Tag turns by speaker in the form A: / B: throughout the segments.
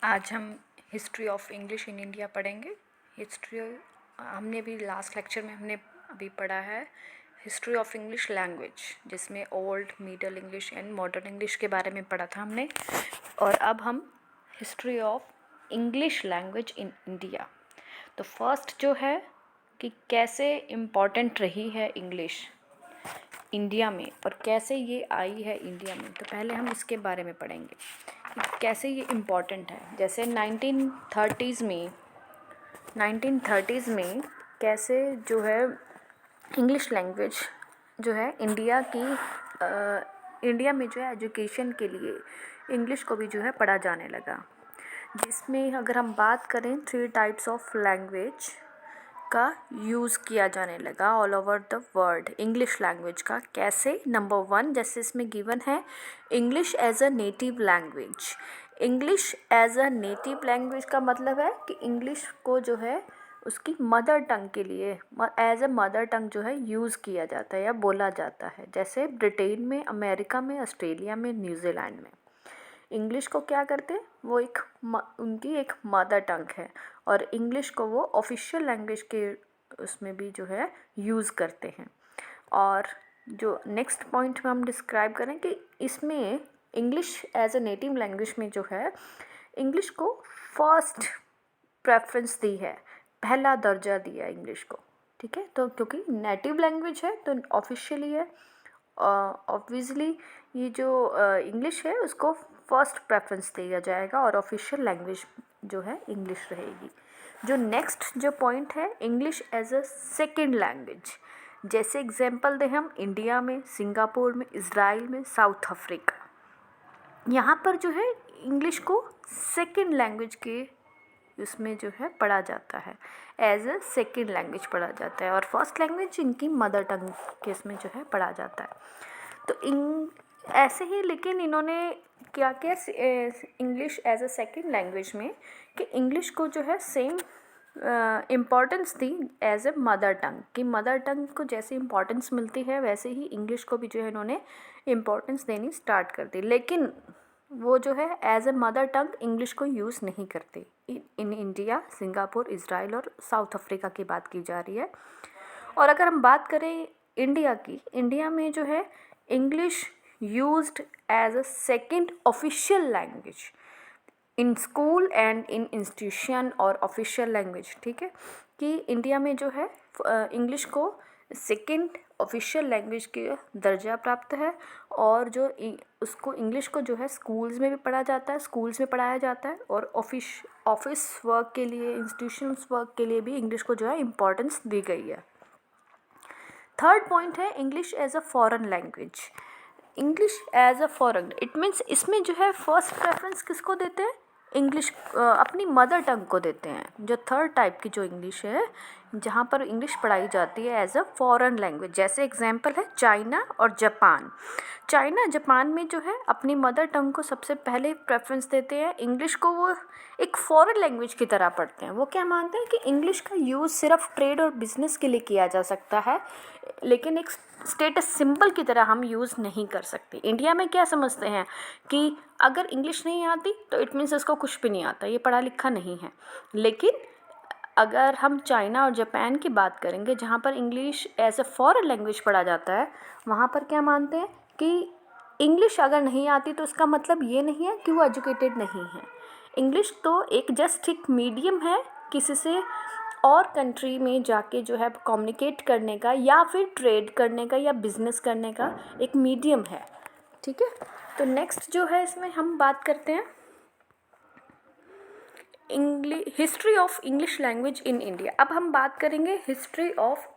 A: आज हम history of English in India पढ़ेंगे। हिस्ट्री हमने भी लास्ट लेक्चर में हमने अभी पढ़ा है हिस्ट्री ऑफ इंग्लिश लैंग्वेज, जिसमें old, middle English and modern English के बारे में पढ़ा था हमने। और अब हम history of English language in India. तो फर्स्ट जो है कि कैसे इम्पॉर्टेंट रही है इंग्लिश इंडिया में और कैसे ये आई है इंडिया में, तो पहले हम इसके बारे में पढ़ेंगे कि कैसे ये इम्पॉर्टेंट है। जैसे 1930s में कैसे जो है इंग्लिश लैंग्वेज जो है इंडिया में जो है एजुकेशन के लिए इंग्लिश को भी जो है पढ़ा जाने लगा। जिसमें अगर हम बात करें 3 टाइप्स ऑफ लैंग्वेज का यूज़ किया जाने लगा all over the world English language का। कैसे? नंबर 1, जैसे इसमें गिवन है English as a native language. English as a native language का मतलब है कि इंग्लिश को जो है उसकी मदर टंग के लिए एज अ मदर टंग जो है यूज़ किया जाता है या बोला जाता है। जैसे ब्रिटेन में, अमेरिका में, ऑस्ट्रेलिया में, न्यूजीलैंड में इंग्लिश को क्या करते हैं, वो उनकी एक मदर टंग है और इंग्लिश को वो ऑफिशियल लैंग्वेज के उसमें भी जो है यूज़ करते हैं। और जो नेक्स्ट पॉइंट में हम डिस्क्राइब करें कि इसमें English as a native language में जो है इंग्लिश को फर्स्ट प्रेफरेंस दी है, पहला दर्जा दिया इंग्लिश को। ठीक है, तो क्योंकि नेटिव लैंग्वेज है तो ऑफिशियली है, ऑब्वियसली ये जो इंग्लिश है उसको फर्स्ट प्रेफरेंस दिया जाएगा और ऑफिशियल लैंग्वेज जो है इंग्लिश रहेगी। जो नेक्स्ट जो पॉइंट है English as a second language. जैसे एग्जांपल दें हम इंडिया में, सिंगापुर में, इज़राइल में, साउथ अफ्रीका, यहाँ पर जो है इंग्लिश को सेकेंड लैंग्वेज के उसमें जो है पढ़ा जाता है, एज अ सेकेंड लैंग्वेज पढ़ा जाता है और फर्स्ट लैंग्वेज इनकी मदर टंग के इसमें जो है पढ़ा जाता है। तो ऐसे ही लेकिन इन्होंने क्या किया English as a second language में कि इंग्लिश को जो है सेम इम्पॉर्टेंस दी एज ए मदर टंग, कि मदर टंग को जैसे इम्पॉर्टेंस मिलती है वैसे ही इंग्लिश को भी जो है इन्होंने इम्पॉर्टेंस देनी स्टार्ट कर दी। लेकिन वो जो है as a mother tongue English को यूज़ नहीं करते। इन इंडिया, सिंगापुर, इज़राइल और साउथ अफ्रीका की बात की जा रही है। और अगर हम बात करें इंडिया की, इंडिया में जो है English used as a second official language in school and in institution और ऑफिशियल लैंग्वेज। ठीक है, कि इंडिया में जो है इंग्लिश को सेकेंड ऑफिशियल लैंग्वेज के दर्जा प्राप्त है और जो उसको इंग्लिश को जो है स्कूल्स में भी पढ़ा जाता है, स्कूल्स में पढ़ाया जाता है और ऑफिस वर्क के लिए, इंस्टीट्यूशंस वर्क के लिए भी इंग्लिश को जो है इम्पोर्टेंस दी गई है। थर्ड पॉइंट है English as a foreign language. English as a foreign, it means इसमें जो है फर्स्ट प्रेफरेंस किसको देते हैं, इंग्लिश अपनी मदर टंग को देते हैं। जो थर्ड टाइप की जो इंग्लिश है जहाँ पर इंग्लिश पढ़ाई जाती है एज अ फॉरेन लैंग्वेज, जैसे एग्जांपल है चाइना और जापान। चाइना, जापान में जो है अपनी मदर टंग को सबसे पहले प्रेफरेंस देते हैं, इंग्लिश को वो एक फॉरेन लैंग्वेज की तरह पढ़ते हैं। वो क्या मानते हैं कि इंग्लिश का यूज़ सिर्फ ट्रेड और बिजनेस के लिए किया जा सकता है, लेकिन एक स्टेटस सिंबल की तरह हम यूज़ नहीं कर सकते। इंडिया में क्या समझते हैं कि अगर इंग्लिश नहीं आती तो इट मीन्स इसको कुछ भी नहीं आता, ये पढ़ा लिखा नहीं है। लेकिन अगर हम चाइना और जापान की बात करेंगे जहाँ पर English as a foreign language पढ़ा जाता है, वहाँ पर क्या मानते हैं कि इंग्लिश अगर नहीं आती तो इसका मतलब ये नहीं है कि वो एजुकेटेड नहीं है। इंग्लिश तो एक जस्ट एक मीडियम है किसी से और कंट्री में जाके जो है कम्युनिकेट करने का या फिर ट्रेड करने का या बिजनेस करने का एक मीडियम है। ठीक है, तो नेक्स्ट जो है इसमें हम बात करते हैं history of English language in India. अब हम बात करेंगे history of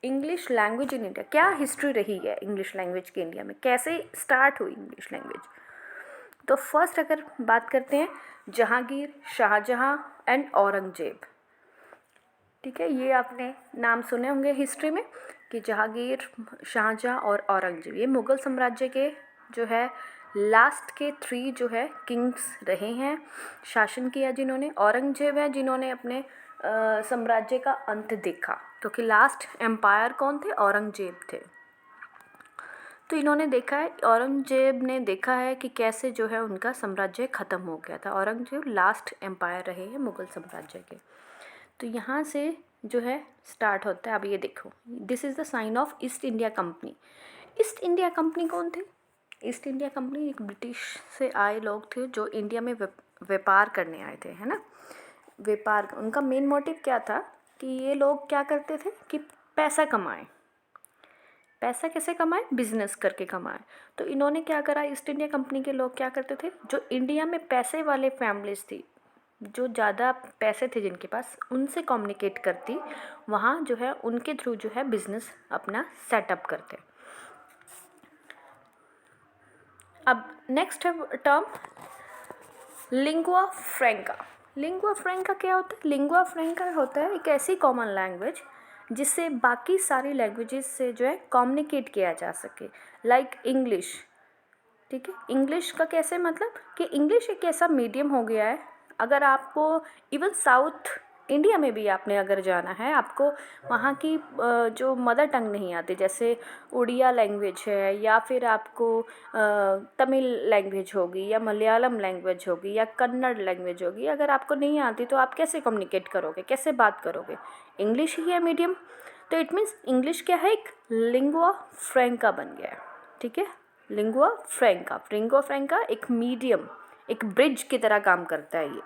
A: English language in India. क्या हिस्ट्री रही है इंग्लिश लैंग्वेज की इंडिया में, कैसे स्टार्ट हुई इंग्लिश लैंग्वेज। तो फर्स्ट अगर बात करते हैं जहांगीर, शाहजहां एंड औरंगजेब। ठीक है, ये आपने नाम सुने होंगे हिस्ट्री में कि जहांगीर, शाहजहां और औरंगजेब ये मुग़ल साम्राज्य के जो है लास्ट के 3 जो है किंग्स रहे हैं, शासन किया जिन्होंने। औरंगजेब है जिन्होंने अपने साम्राज्य का अंत देखा, क्योंकि लास्ट एम्पायर कौन थे, औरंगजेब थे। तो इन्होंने देखा है, औरंगजेब ने देखा है कि कैसे जो है उनका साम्राज्य ख़त्म हो गया था। औरंगजेब लास्ट एम्पायर रहे हैं मुग़ल साम्राज्य के। तो यहाँ से जो है स्टार्ट होता है। अब ये देखो, this is the sign of East India Company. East India Company कौन थे? ईस्ट इंडिया कंपनी एक ब्रिटिश से आए लोग थे जो इंडिया में व्यापार करने आए थे, है ना। व्यापार, उनका मेन मोटिव क्या था कि ये लोग क्या करते थे कि पैसा कमाएं। पैसा कैसे कमाएं? बिजनेस करके कमाएं। तो इन्होंने क्या करा, ईस्ट इंडिया कंपनी के लोग क्या करते थे, जो इंडिया में पैसे वाले फैमिलीज थी, जो ज़्यादा पैसे थे जिनके पास, उनसे कम्युनिकेट करती, वहाँ जो है उनके थ्रू जो है बिजनेस अपना सेटअप करते। अब नेक्स्ट है टर्म लिंगुआ फ्रैंका। लिंगुआ फ्रैंका क्या होता है? लिंगुआ फ्रैंका होता है एक ऐसी कॉमन लैंग्वेज जिससे बाकी सारी लैंग्वेजेस से जो है कम्युनिकेट किया जा सके, लाइक इंग्लिश। ठीक है, इंग्लिश का कैसे मतलब कि इंग्लिश एक ऐसा मीडियम हो गया है, अगर आपको इवन साउथ इंडिया में भी आपने अगर जाना है, आपको वहाँ की जो मदर टंग नहीं आती, जैसे उड़िया लैंग्वेज है, या फिर आपको तमिल लैंग्वेज होगी, या मलयालम लैंग्वेज होगी, या कन्नड़ लैंग्वेज होगी, अगर आपको नहीं आती तो आप कैसे कम्युनिकेट करोगे, कैसे बात करोगे? इंग्लिश ही है मीडियम। तो इट मीन्स इंग्लिश क्या है, एक लिंगुआ फ्रैंका बन गया है। ठीक है, लिंगुआ फ्रैंका। लिंगुआ फ्रैंका एक मीडियम, एक ब्रिज की तरह काम करता है ये।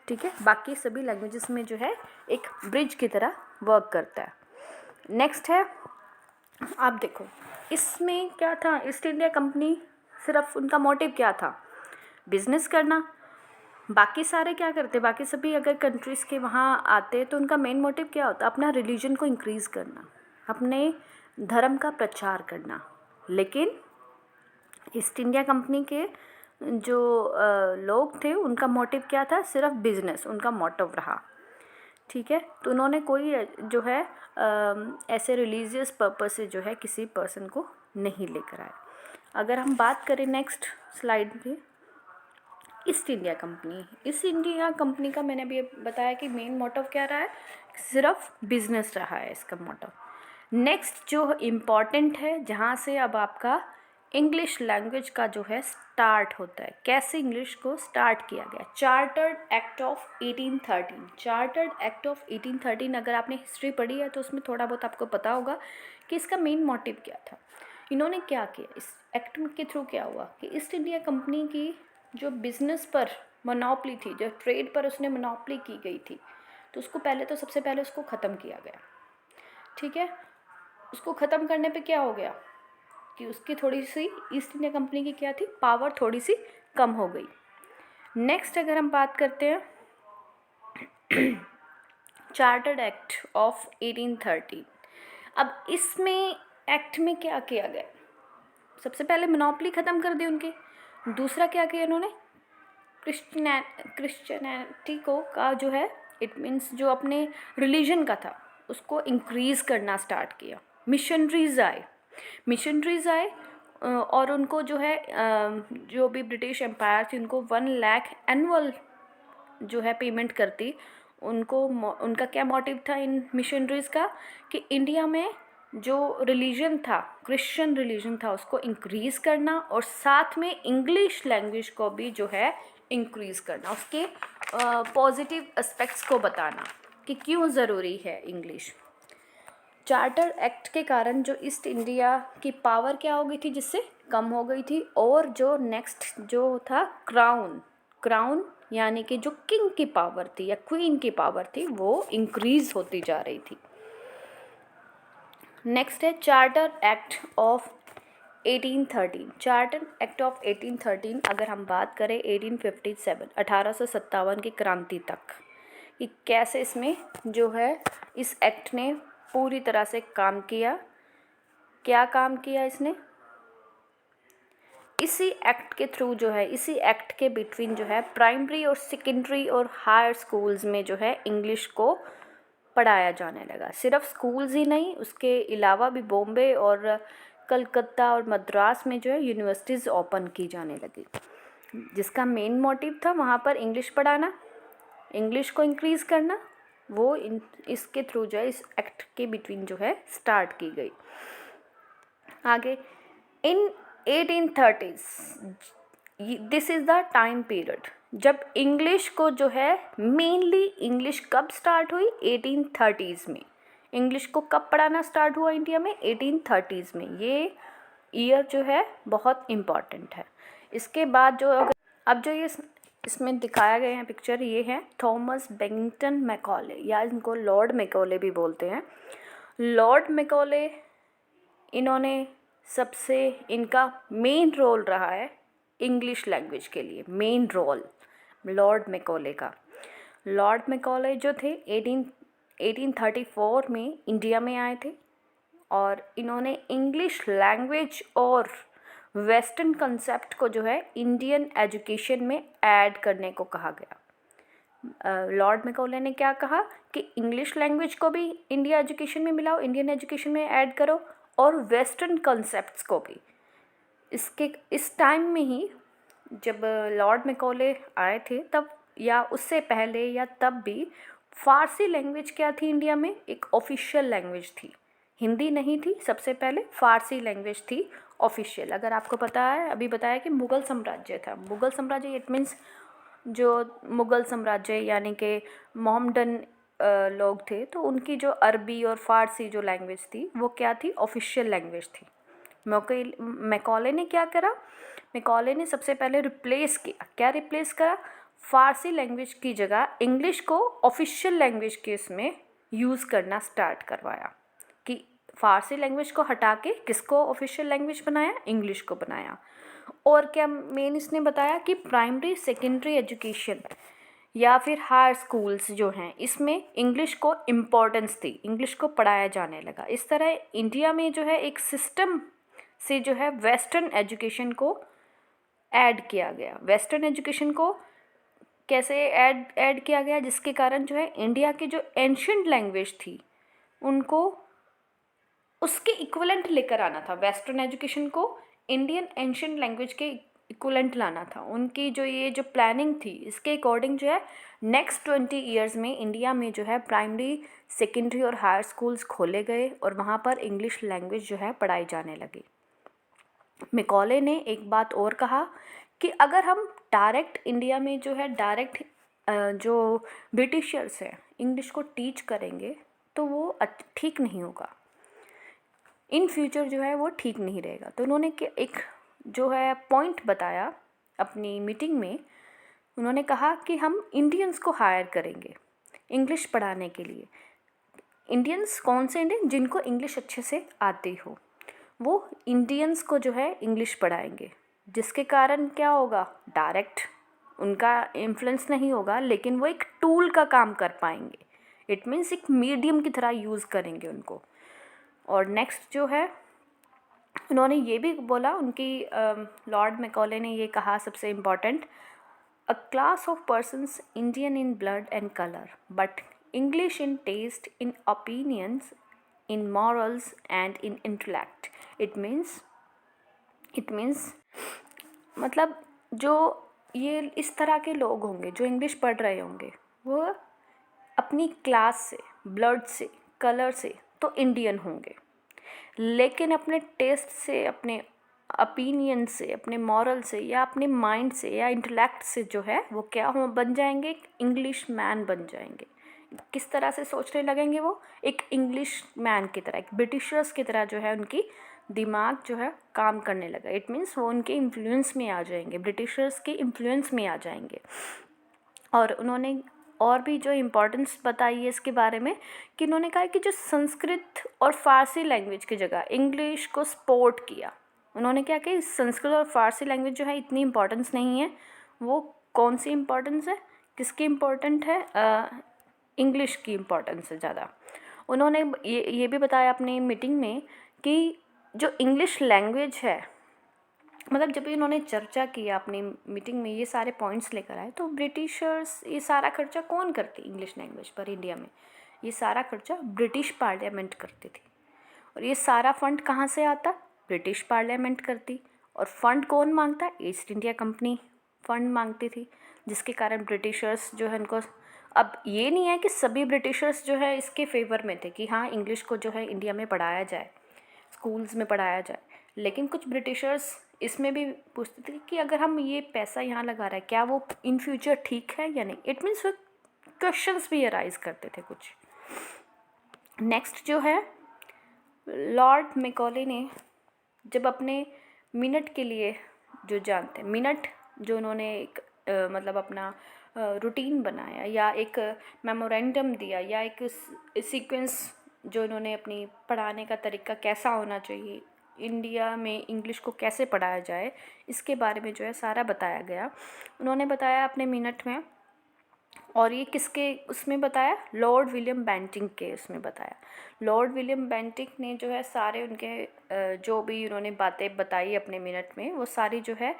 A: ठीक है, बाकी सभी लैंग्वेजेस में जो है एक ब्रिज की तरह वर्क करता है। नेक्स्ट है, आप देखो इसमें क्या था, ईस्ट इंडिया कंपनी सिर्फ उनका मोटिव क्या था? बिजनेस करना। बाकी सारे क्या करते, बाकी सभी अगर कंट्रीज़ के वहाँ आते तो उनका मेन मोटिव क्या होता? अपना रिलीजन को इंक्रीज़ करना, अपने धर्म का प्रचार करना। लेकिन ईस्ट इंडिया कंपनी के जो लोग थे, उनका मोटिव क्या था? सिर्फ बिजनेस उनका मोटिव रहा। ठीक है, तो उन्होंने कोई जो है ऐसे रिलीजियस पर्पस से जो है किसी पर्सन को नहीं लेकर आए। अगर हम बात करें नेक्स्ट स्लाइड पे, east India Company. East India company का मैंने अभी बताया कि मेन मोटिव क्या रहा है, सिर्फ बिजनेस रहा है इसका मोटिव। नेक्स्ट जो इम्पॉर्टेंट है, जहाँ से अब आपका इंग्लिश लैंग्वेज का जो है स्टार्ट होता है, कैसे इंग्लिश को स्टार्ट किया गया, chartered act of 1813। Chartered act of 1813, अगर आपने हिस्ट्री पढ़ी है तो उसमें थोड़ा बहुत आपको पता होगा कि इसका मेन मोटिव क्या था। इन्होंने क्या किया, इस एक्ट के थ्रू क्या हुआ कि ईस्ट इंडिया कंपनी की जो बिज़नेस पर मोनोपोली थी, जो ट्रेड पर उसने मोनोपोली की गई थी, तो उसको सबसे पहले उसको ख़त्म किया गया। ठीक है, उसको ख़त्म करने पे क्या हो गया कि उसकी थोड़ी सी ईस्ट इंडिया कंपनी की क्या थी, पावर थोड़ी सी कम हो गई। नेक्स्ट अगर हम बात करते हैं चार्टर्ड एक्ट ऑफ 1813। अब इसमें एक्ट में क्या किया गया? सबसे पहले मोनोपोली ख़त्म कर दी उनकी। दूसरा क्या किया इन्होंने, क्रिश्चियनिटी को का जो है, इट मीन्स जो अपने रिलीजन का था उसको इंक्रीज़ करना स्टार्ट किया। मिशनरीज आए और उनको जो है जो भी ब्रिटिश एम्पायर थी उनको 1 लाख एनुअल जो है पेमेंट करती। उनका क्या मोटिव था इन मिशनरीज़ का कि इंडिया में जो रिलीजन था, क्रिश्चियन रिलीजन था, उसको इंक्रीज़ करना और साथ में इंग्लिश लैंग्वेज को भी जो है इंक्रीज़ करना, उसके पॉजिटिव एस्पेक्ट्स को बताना कि क्यों ज़रूरी है इंग्लिश। चार्टर एक्ट के कारण जो ईस्ट इंडिया की पावर क्या हो गई थी, जिससे कम हो गई थी, और जो नेक्स्ट जो था क्राउन यानी कि जो किंग की पावर थी या क्वीन की पावर थी, वो इंक्रीज़ होती जा रही थी। नेक्स्ट है charter act of 1813। Charter act of 1813 अगर हम बात करें 1857 1857 की क्रांति तक, कि कैसे इसमें जो है इस एक्ट ने पूरी तरह से काम किया। क्या काम किया इसने? इसी एक्ट के थ्रू जो है, इसी एक्ट के बिटवीन जो है प्राइमरी और सेकेंडरी और हायर स्कूल्स में जो है इंग्लिश को पढ़ाया जाने लगा। सिर्फ स्कूल्स ही नहीं, उसके अलावा भी बॉम्बे और कलकत्ता और मद्रास में जो है यूनिवर्सिटीज़ ओपन की जाने लगी, जिसका मेन मोटिव था वहाँ पर इंग्लिश पढ़ाना, इंग्लिश को इंक्रीज़ करना। वो इसके थ्रू जो है इस एक्ट के बिटवीन जो है स्टार्ट की गई। आगे इन 1830s, this is the time period जब इंग्लिश को जो है मेनली इंग्लिश कब स्टार्ट हुई 1830s में। इंग्लिश को कब पढ़ाना स्टार्ट हुआ इंडिया में 1830s में। ये ईयर जो है बहुत इम्पॉर्टेंट है। इसके बाद जो अब जो ये इसमें दिखाया गया है पिक्चर, ये है थॉमस बेंटिंगटन मैकॉले, या इनको लॉर्ड मैकॉले भी बोलते हैं। लॉर्ड मैकॉले, इन्होंने सबसे इनका मेन रोल रहा है इंग्लिश लैंग्वेज के लिए। मेन रोल लॉर्ड मैकॉले का। लॉर्ड मैकॉले जो थे 1834 में इंडिया में आए थे और इन्होंने इंग्लिश लैंग्वेज और वेस्टर्न कंसेप्ट को जो है इंडियन एजुकेशन में ऐड करने को कहा गया। लॉर्ड मैकॉले ने क्या कहा कि इंग्लिश लैंग्वेज को भी इंडिया एजुकेशन में मिलाओ, इंडियन एजुकेशन में ऐड करो, और वेस्टर्न कंसेप्ट्स को भी। इस टाइम में ही जब लॉर्ड मैकॉले आए थे तब, या उससे पहले या तब भी, फ़ारसी लैंग्वेज क्या थी इंडिया में, एक ऑफिशियल लैंग्वेज थी। हिंदी नहीं थी, सबसे पहले फ़ारसी लैंग्वेज थी ऑफिशियल। अगर आपको पता है, अभी बताया कि मुग़ल साम्राज्य था। मुग़ल साम्राज्य इट मीन्स जो मुग़ल साम्राज्य यानी कि मोहम्मडन लोग थे, तो उनकी जो अरबी और फ़ारसी जो लैंग्वेज थी वो क्या थी, ऑफिशियल लैंग्वेज थी। मैकॉले ने क्या करा, मैकॉले ने सबसे पहले रिप्लेस किया। क्या रिप्लेस करा, फ़ारसी लैंग्वेज की जगह इंग्लिश को ऑफिशियल लैंग्वेज के इसमें यूज़ करना स्टार्ट करवाया। कि फ़ारसी लैंग्वेज को हटा के किसको ऑफिशियल लैंग्वेज बनाया, इंग्लिश को बनाया। और क्या मेन इसने बताया कि प्राइमरी सेकेंडरी एजुकेशन या फिर हायर स्कूल्स जो हैं, इसमें इंग्लिश को इम्पोर्टेंस दी, इंग्लिश को पढ़ाया जाने लगा। इस तरह इंडिया में जो है एक सिस्टम से जो है वेस्टर्न एजुकेशन को ऐड किया गया। वेस्टर्न एजुकेशन को कैसे ऐड किया गया, जिसके कारण जो है इंडिया की जो एंशिएंट लैंग्वेज थी उनको उसके इक्विवेलेंट लेकर आना था। वेस्टर्न एजुकेशन को इंडियन एंशिएंट लैंग्वेज के इक्विवेलेंट लाना था। उनकी जो ये जो प्लानिंग थी, इसके अकॉर्डिंग जो है नेक्स्ट 20 ईयर्स में इंडिया में जो है प्राइमरी सेकेंडरी और हायर स्कूल्स खोले गए और वहाँ पर इंग्लिश लैंग्वेज जो है पढ़ाई जाने लगी। मैकॉले ने एक बात और कहा कि अगर हम डायरेक्ट इंडिया में जो है डायरेक्ट जो ब्रिटिशर्स हैं इंग्लिश को टीच करेंगे तो वो ठीक नहीं होगा, इन फ्यूचर जो है वो ठीक नहीं रहेगा। तो उन्होंने एक जो है पॉइंट बताया अपनी मीटिंग में। उन्होंने कहा कि हम इंडियंस को हायर करेंगे इंग्लिश पढ़ाने के लिए। इंडियंस कौन से इंडियन, जिनको इंग्लिश अच्छे से आती हो, वो इंडियंस को जो है इंग्लिश पढ़ाएंगे। जिसके कारण क्या होगा, डायरेक्ट उनका इन्फ्लुएंस नहीं होगा, लेकिन वो एक टूल का काम कर पाएंगे। इट मीन्स एक मीडियम की तरह यूज़ करेंगे उनको। और नेक्स्ट जो है उन्होंने ये भी बोला, उनकी लॉर्ड मैकॉले ने ये कहा सबसे important, a class of persons Indian in blood and colour but English in taste, in opinions, in morals and in intellect. It means मतलब जो ये इस तरह के लोग होंगे जो इंग्लिश पढ़ रहे होंगे, वो अपनी क्लास से, ब्लड से, कलर से तो इंडियन होंगे, लेकिन अपने टेस्ट से, अपने ओपिनियन से, अपने मॉरल से, या अपने माइंड से, या इंटेलेक्ट से जो है वो क्या हो बन जाएंगे, एक इंग्लिश मैन बन जाएंगे। किस तरह से सोचने लगेंगे, वो एक इंग्लिश मैन की तरह, एक ब्रिटिशर्स की तरह जो है उनकी दिमाग जो है काम करने लगा। इट मीन्स वो उनके इन्फ्लुएंस में आ जाएंगे, ब्रिटिशर्स के इन्फ्लुएंस में आ जाएंगे। और उन्होंने और भी जो इम्पोर्टेंस बताई है इसके बारे में, कि उन्होंने कहा कि जो संस्कृत और फ़ारसी लैंग्वेज की जगह इंग्लिश को सपोर्ट किया। उन्होंने क्या कि संस्कृत और फ़ारसी लैंग्वेज जो है इतनी इम्पोर्टेंस नहीं है, वो कौन सी इम्पोर्टेंस है, किसकी इम्पोर्टेंट है, इंग्लिश की इम्पोर्टेंस है ज़्यादा। उन्होंने ये भी बताया अपनी मीटिंग में कि जो इंग्लिश लैंग्वेज है, मतलब जब भी उन्होंने चर्चा की अपनी मीटिंग में, ये सारे पॉइंट्स लेकर आए, तो ब्रिटिशर्स ये सारा खर्चा कौन करती इंग्लिश लैंग्वेज पर इंडिया में, ये सारा खर्चा ब्रिटिश पार्लियामेंट करती थी। और ये सारा फंड कहाँ से आता, ब्रिटिश पार्लियामेंट करती। और फंड कौन मांगता, ईस्ट इंडिया कंपनी फंड मांगती थी, जिसके कारण ब्रिटिशर्स जो है उनको, अब ये नहीं है कि सभी ब्रिटिशर्स जो है इसके फेवर में थे कि हाँ इंग्लिश को जो है इंडिया में पढ़ाया जाए, स्कूल्स में पढ़ाया जाए, लेकिन कुछ ब्रिटिशर्स इसमें भी पूछते थे कि अगर हम ये पैसा यहाँ लगा रहे हैं क्या वो इन फ्यूचर ठीक है या नहीं। इट मीन्स वो क्वेश्चंस भी अराइज करते थे कुछ। नेक्स्ट जो है, लॉर्ड मैकॉले ने जब अपने मिनट के लिए जो जानते हैं मिनट, जो उन्होंने एक मतलब अपना रूटीन बनाया या एक मेमोरेंडम दिया या एक सीक्वेंस जो इन्होंने अपनी पढ़ाने का तरीका कैसा होना चाहिए, इंडिया में इंग्लिश को कैसे पढ़ाया जाए, इसके बारे में जो है सारा बताया गया। उन्होंने बताया अपने मिनट में, और ये किसके उसमें बताया, लॉर्ड विलियम बेंटिंक के उसमें बताया। लॉर्ड विलियम बेंटिंक ने जो है सारे उनके जो भी उन्होंने बातें बताई अपने मिनट में वो सारी जो है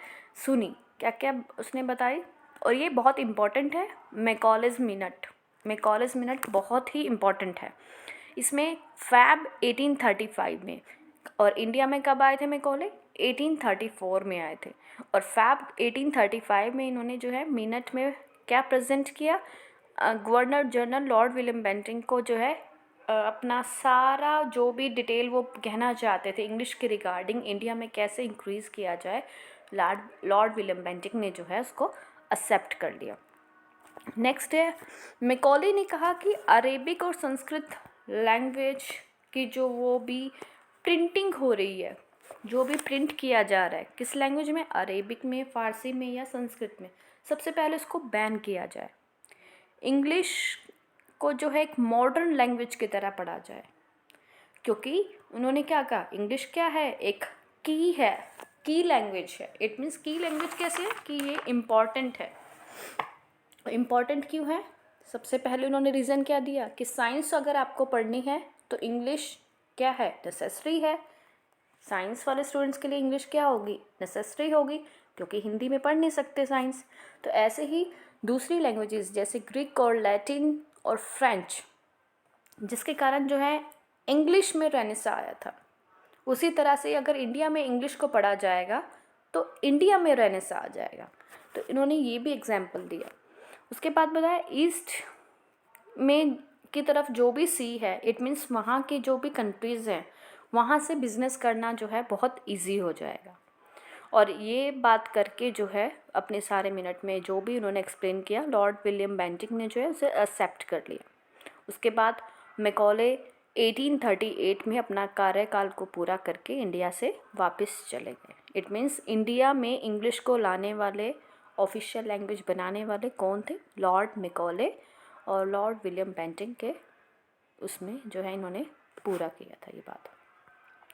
A: सुनी, क्या क्या उसने बताई। और ये बहुत इम्पॉर्टेंट है, मैकॉलेज मिनट। मैकॉलेज मिनट बहुत ही इम्पॉर्टेंट है। इसमें फैब 1835 में, और इंडिया में कब आए थे मैकॉले, 1834 में आए थे। और फैब 1835 में इन्होंने जो है मिनट में क्या प्रेजेंट किया, governor general Lord William Bentinck को जो है अपना सारा जो भी डिटेल वो कहना चाहते थे इंग्लिश के रिगार्डिंग इंडिया में कैसे इंक्रीज़ किया जाए, लॉर्ड विलियम बेंटिंक ने जो है उसको एक्सेप्ट कर लिया। नेक्स्ट है, मैकॉले ने कहा कि अरेबिक और संस्कृत लैंग्वेज की जो वो भी प्रिंटिंग हो रही है, जो भी प्रिंट किया जा रहा है किस लैंग्वेज में, अरेबिक में, फ़ारसी में या संस्कृत में, सबसे पहले उसको बैन किया जाए। इंग्लिश को जो है एक मॉडर्न लैंग्वेज की तरह पढ़ा जाए, क्योंकि उन्होंने क्या कहा, इंग्लिश क्या है, एक की है, की लैंग्वेज है। इट मीन्स की लैंग्वेज कैसे है कि ये इम्पॉर्टेंट है। इम्पॉर्टेंट क्यों है, सबसे पहले उन्होंने रीज़न क्या दिया कि साइंस अगर आपको पढ़नी है तो इंग्लिश क्या है, नेसेसरी है। साइंस वाले स्टूडेंट्स के लिए इंग्लिश क्या होगी, नेसेसरी होगी, क्योंकि हिंदी में पढ़ नहीं सकते साइंस। तो ऐसे ही दूसरी लैंग्वेजेस जैसे ग्रीक और लैटिन और फ्रेंच, जिसके कारण जो है इंग्लिश में रेनेसा आया था, उसी तरह से अगर इंडिया में इंग्लिश को पढ़ा जाएगा तो इंडिया में रेनेसा आ जाएगा। तो इन्होंने ये भी एग्जाम्पल दिया। उसके बाद बताया ईस्ट में की तरफ जो भी सी है, इट मीन्स वहाँ की जो भी कंट्रीज़ हैं वहाँ से बिज़नेस करना जो है बहुत इजी हो जाएगा। और ये बात करके जो है अपने सारे मिनट में जो भी उन्होंने एक्सप्लेन किया, लॉर्ड विलियम बेंटिंक ने जो है उसे एक्सेप्ट कर लिया। उसके बाद मैकॉले 1838 में अपना कार्यकाल को पूरा करके इंडिया से वापस चले गए। इट मीन्स इंडिया में इंग्लिश को लाने वाले, ऑफिशियल लैंग्वेज बनाने वाले कौन थे, लॉर्ड मैकॉले और लॉर्ड विलियम बेंटिंक के उसमें जो है इन्होंने पूरा किया था ये बात।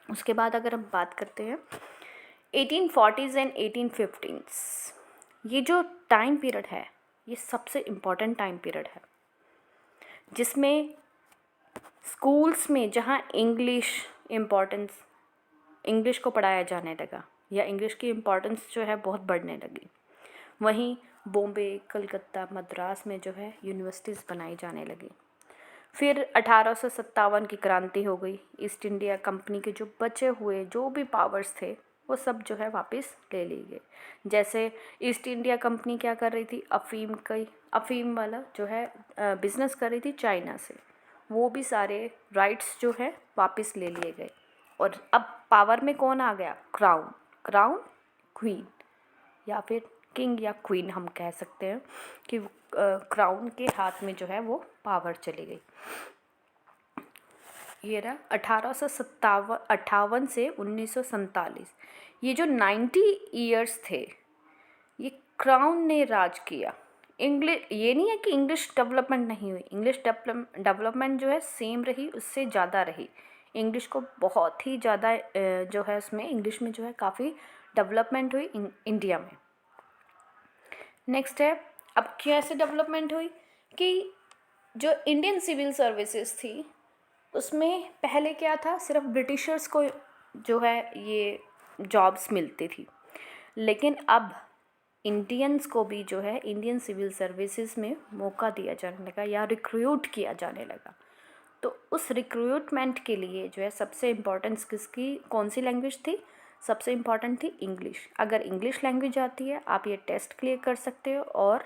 A: उसके बाद अगर हम बात करते हैं 1840s एंड 1850s, ये जो टाइम पीरियड है ये सबसे इम्पॉर्टेंट टाइम पीरियड है, जिसमें स्कूल्स में जहाँ इंग्लिश को पढ़ाया जाने लगा या इंग्लिश की इम्पोर्टेंस जो है बहुत बढ़ने लगी, वहीं बॉम्बे, कलकत्ता, मद्रास में जो है यूनिवर्सिटीज़ बनाई जाने लगी। फिर 1857 की क्रांति हो गई। ईस्ट इंडिया कंपनी के जो बचे हुए जो भी पावर्स थे वो सब जो है वापस ले लिए गए। जैसे ईस्ट इंडिया कंपनी क्या कर रही थी, अफ़ीम वाला जो है बिज़नेस कर रही थी चाइना से, वो भी सारे राइट्स जो है वापस ले लिए गए। और अब पावर में कौन आ गया, क्राउन क्वीन या फिर किंग या क्वीन हम कह सकते हैं कि क्राउन के हाथ में जो है वो पावर चली गई। ये रहा 1858 से 1947, ये जो 90 ईयर्स थे ये क्राउन ने राज किया। इंग्लिश, ये नहीं है कि इंग्लिश डेवलपमेंट नहीं हुई, इंग्लिश डेवलपमेंट जो है सेम रही, उससे ज़्यादा रही। इंग्लिश को बहुत ही ज़्यादा जो है उसमें इंग्लिश में जो है काफ़ी डेवलपमेंट हुई इंडिया में। नेक्स्ट है, अब कैसे डेवलपमेंट हुई कि जो इंडियन सिविल सर्विसेज थी उसमें पहले क्या था, सिर्फ ब्रिटिशर्स को जो है ये जॉब्स मिलती थी, लेकिन अब इंडियंस को भी जो है इंडियन सिविल सर्विसेज में मौका दिया जाने लगा या रिक्रूट किया जाने लगा। तो उस रिक्रूटमेंट के लिए जो है सबसे इम्पोर्टेंस किसकी, कौन सी लैंग्वेज थी, सबसे इम्पॉर्टेंट थी इंग्लिश। अगर इंग्लिश लैंग्वेज आती है आप ये टेस्ट क्लियर कर सकते हो और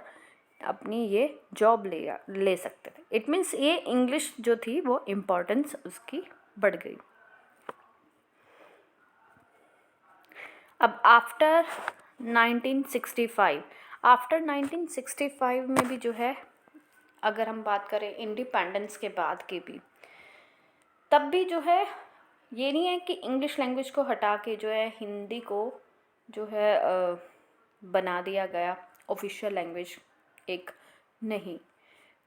A: अपनी ये जॉब ले सकते थे। इट मीन्स ये इंग्लिश जो थी वो इम्पोर्टेंस उसकी बढ़ गई। अब आफ्टर 1965 में भी जो है, अगर हम बात करें इंडिपेंडेंस के बाद की भी, तब भी जो है ये नहीं है कि इंग्लिश लैंग्वेज को हटा के जो है हिंदी को जो है बना दिया गया ऑफिशियल लैंग्वेज एक, नहीं,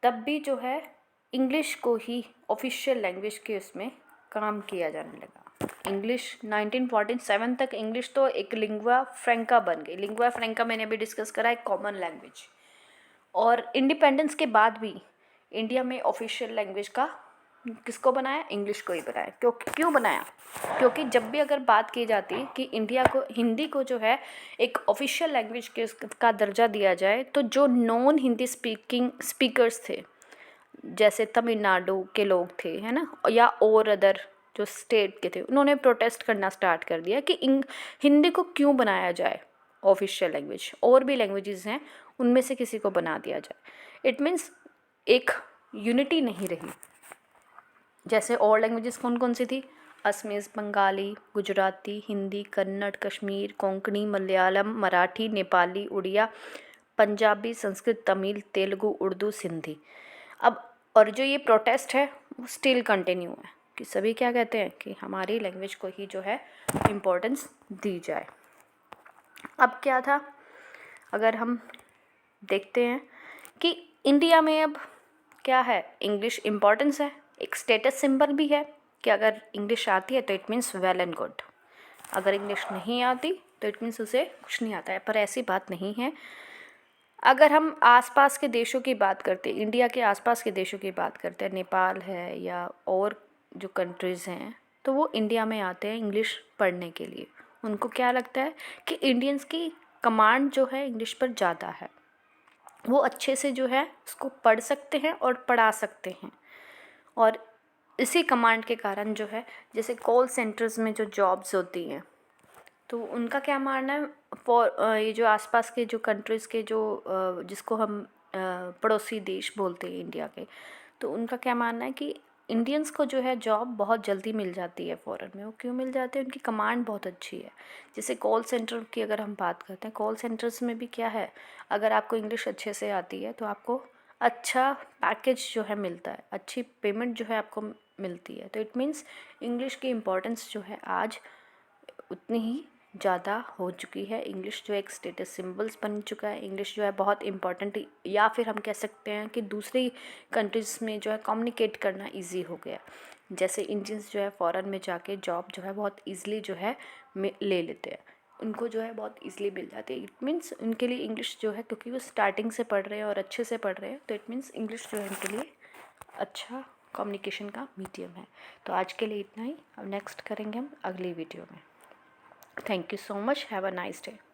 A: तब भी जो है इंग्लिश को ही ऑफिशियल लैंग्वेज के उसमें काम किया जाने लगा। इंग्लिश 1947 तक इंग्लिश तो एक लिंग्वा फ्रैंका बन गई। लिंग्वा फ्रैंका मैंने अभी डिस्कस करा, एक कॉमन लैंग्वेज। और इंडिपेंडेंस के बाद भी इंडिया में ऑफिशियल लैंग्वेज का किसको बनाया? इंग्लिश को ही बनाया। क्यों बनाया? क्योंकि जब भी अगर बात की जाती कि इंडिया को हिंदी को जो है एक ऑफिशियल लैंग्वेज के का दर्जा दिया जाए, तो जो नॉन हिंदी स्पीकर्स थे, जैसे तमिलनाडु के लोग थे, है ना, या और अदर जो स्टेट के थे, उन्होंने प्रोटेस्ट करना स्टार्ट कर दिया कि हिंदी को क्यों बनाया जाए ऑफिशियल लैंग्वेज, और भी लैंग्वेजेस हैं उनमें से किसी को बना दिया जाए। इट मीन्स एक यूनिटी नहीं रही। जैसे और लैंग्वेजेस कौन कौन सी थी? असमीज, बंगाली, गुजराती, हिंदी, कन्नड़, कश्मीर, कोंकणी, मलयालम, मराठी, नेपाली, उड़िया, पंजाबी, संस्कृत, तमिल, तेलुगु, उर्दू, सिंधी। अब और जो ये प्रोटेस्ट है वो स्टिल कंटिन्यू है कि सभी क्या कहते हैं कि हमारी लैंग्वेज को ही जो है इम्पोर्टेंस दी जाए। अब क्या था, अगर हम देखते हैं कि इंडिया में अब क्या है, इंग्लिश इम्पोर्टेंस है, एक स्टेटस सिंबल भी है कि अगर इंग्लिश आती है तो it means well and good, अगर इंग्लिश नहीं आती तो इट मीन्स उसे कुछ नहीं आता है। पर ऐसी बात नहीं है। अगर हम आसपास के देशों की बात करते हैं, इंडिया के आसपास के देशों की बात करते हैं, नेपाल है या और जो कंट्रीज़ हैं, तो वो इंडिया में आते हैं इंग्लिश पढ़ने के लिए। उनको क्या लगता है कि इंडियंस की कमांड जो है इंग्लिश पर ज़्यादा है, वो अच्छे से जो है उसको पढ़ सकते हैं और पढ़ा सकते हैं। और इसी कमांड के कारण जो है, जैसे कॉल सेंटर्स में जो जॉब्स होती हैं, तो उनका क्या मानना है, ये जो आसपास के जो कंट्रीज़ के जो जिसको हम पड़ोसी देश बोलते हैं इंडिया के, तो उनका क्या मानना है कि इंडियंस को जो है जॉब बहुत जल्दी मिल जाती है फ़ॉरेन में। वो क्यों मिल जाती है? उनकी कमांड बहुत अच्छी है। जैसे कॉल सेंटर की अगर हम बात करते हैं, कॉल सेंटर्स में भी क्या है, अगर आपको इंग्लिश अच्छे से आती है तो आपको अच्छा पैकेज जो है मिलता है, अच्छी पेमेंट जो है आपको मिलती है। तो इट मीन्स इंग्लिश की इम्पोर्टेंस जो है आज उतनी ही ज़्यादा हो चुकी है। इंग्लिश जो एक स्टेटस सिंबल्स बन चुका है। इंग्लिश जो है बहुत इम्पॉर्टेंट, या फिर हम कह सकते हैं कि दूसरी कंट्रीज़ में जो है कम्युनिकेट करना इजी हो गया। जैसे इंडियंस जो है फ़ॉरेन में जाके जॉब जो है बहुत ईज़िली जो है ले लेते हैं, उनको जो है बहुत ईज़िली मिल जाती है। इट मीन्स उनके लिए इंग्लिश जो है, क्योंकि वो स्टार्टिंग से पढ़ रहे हैं और अच्छे से पढ़ रहे हैं, तो इट मीन्स इंग्लिश जो है उनके लिए अच्छा कम्युनिकेशन का मीडियम है। तो आज के लिए इतना ही। अब नेक्स्ट करेंगे हम अगली वीडियो में। Thank you so much. Have a nice day.